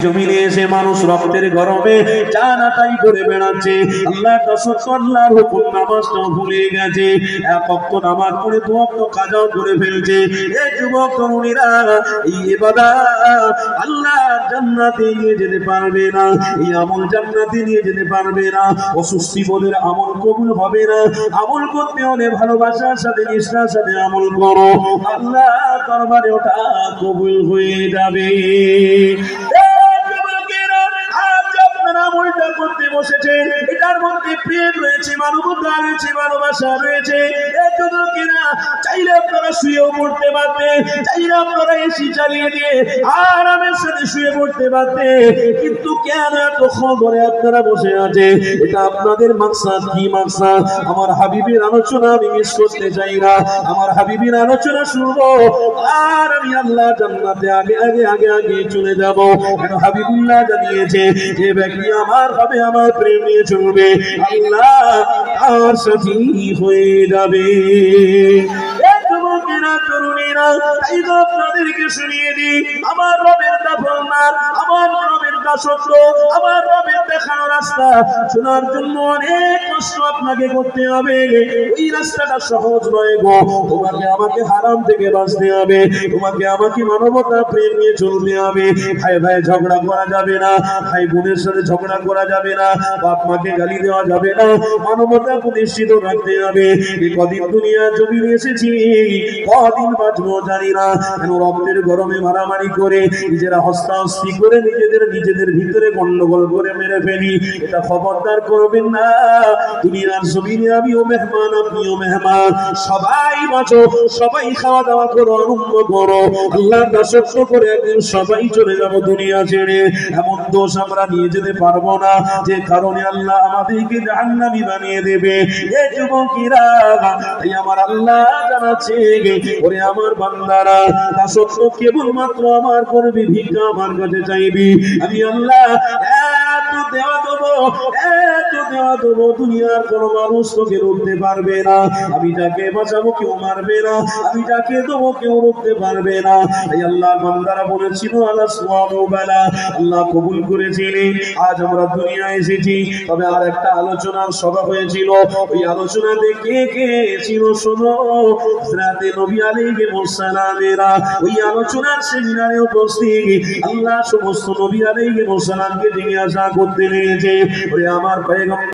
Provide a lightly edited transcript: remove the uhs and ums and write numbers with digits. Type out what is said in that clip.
জমিনে এসে মানুষ রক্তের গরমে টানাটাই করে বেড়াচ্ছে, আল্লাহ কসম আল্লাহর হুকুম নামাজটা ভুলে গেছে, এক ওয়াক্ত নামাজ পড়ে দু ওয়াক্ত কাজাও করে ফেলছে। এই যুবক তরুণীরা এই ইবাদত আল্লাহ জান্নাতে নিয়ে যেতে পারবে না, এই আমল জান্নাতে নিয়ে যেতে পারবে না। অসুস্থি বোধের আমল কবুল হবে না। আমল করতে হলে ভালোবাসার সাথে নিষ্ঠার সাথে আমল করো, আল্লাহ দরবারে ওটা কবুল হয়ে যাবে। আমলটা করতে বসেছে, এটার মধ্যে প্রেম রয়েছে, মানবতা রয়েছে, ভালোবাসা রয়েছে। চাইলে আপনারা শুয়েও পড়তে পারতেন, চাইলে আপনারা এসি চালিয়ে দিয়ে আরামের সাথে শুয়ে পড়তে পারতেন, কিন্তু কেন এত খবরে আপনারা বসে আছে? এটা আপনাদের মাকসাদ কি মাকসাদ? আমার হাবিবের আলোচনা আমি মিস করতে চাই না, আমার হাবিবের আলোচনা শুনবো আর আমি আল্লাহ জান্নাতে আগে আগে আগে আগে চলে যাব। কেন হাবিবুল্লাহ জানিয়েছে যে ব্যক্তি আমার হবে, আমার প্রেম নিয়ে চলবে, আল্লাহ তার সাথী হয়ে যাবে। তাই তো আপনাদেরকে শুনিয়ে দিই, আমার রবের দাফরমান, আমার রবের দাসত্ব, আমার রবের দেখানো রাস্তা শোনার জন্য অনেক কষ্ট আপনাকে করতে হবে। এই রাস্তাটা সহজ নয় গো। তোমাকে আমাকে হারাম থেকে বাঁচতে হবে, তোমাকে আমাকে মানবতা প্রেম নিয়ে চলতে হবে। ভাই ভাই ঝগড়া করা যাবে না, ভাই বোনের সাথে ঝগড়া করা যাবে না, বাপ মাকে গালি দেওয়া যাবে না, মানবতা প্রতিষ্ঠিত রাখতে হবে। এই কদিন দুনিয়া জমিনে এসেছি, কদিন বাঁচবো জানি না। কেন রক্তের গরমে মারামারি করে নিজেরা হস্তাহস্তি করে নিজেদের ভিতরে গন্ডগোল করে মেরে ফেলি, এটা খবরদার করবেন না। দুনিয়ার জমিনে আমিও মেহমান, আপনিও মেহমান, সবাই বাঁচো, সবাই খাওয়া দাওয়া করো, আনন্দ করো, আল্লাহর দাসত্ব করে একদিন সবাই চলে যাবো দুনিয়া ছেড়ে। এমন দোষ আমরা নিয়ে যেতে পারবো না যে কারণে আল্লাহ আমাদেরকে জাহান্নামী বানিয়ে দেবে। এই যুবকেরা, তাই আমার আল্লাহ জানাচ্ছে, ওরে আমার বান্দারা, দাসত্ব কেবলমাত্র আমার করবি, ভিক্ষা আমার কাছে চাইবি, আমি আল্লাহ এত দেওয়া দেবো, এত দেওয়া দেবো, দুনিয়ার কোনো মানুষ তোকে রুখতে পারবে না। আমি যাকে বাঁচাবো কেউ মারবে না, আমি যাকে দেবো কেউ রুখতে পারবে না। তাই আল্লাহ বান্দারা বলেছিল আল্লাহ সুবহানাহু ওয়া তাআলা, আল্লাহ কবুল করেছিলেন। আজ আমরা দুনিয়ায় এসেছি, তবে আর একটা আলোচনার সভা হয়েছিল, ওই আলোচনাতে কে কে ছিল শোনো। হযরতে নবী আলাইহিস সালামেরা ওই আলোচনার সেমিনারে উপস্থিত। আল্লাহ সমস্ত নবী আলাইহিস সালামকে জিজ্ঞাসা করতে লেগেছে, ওরে আমার পয়গম্বর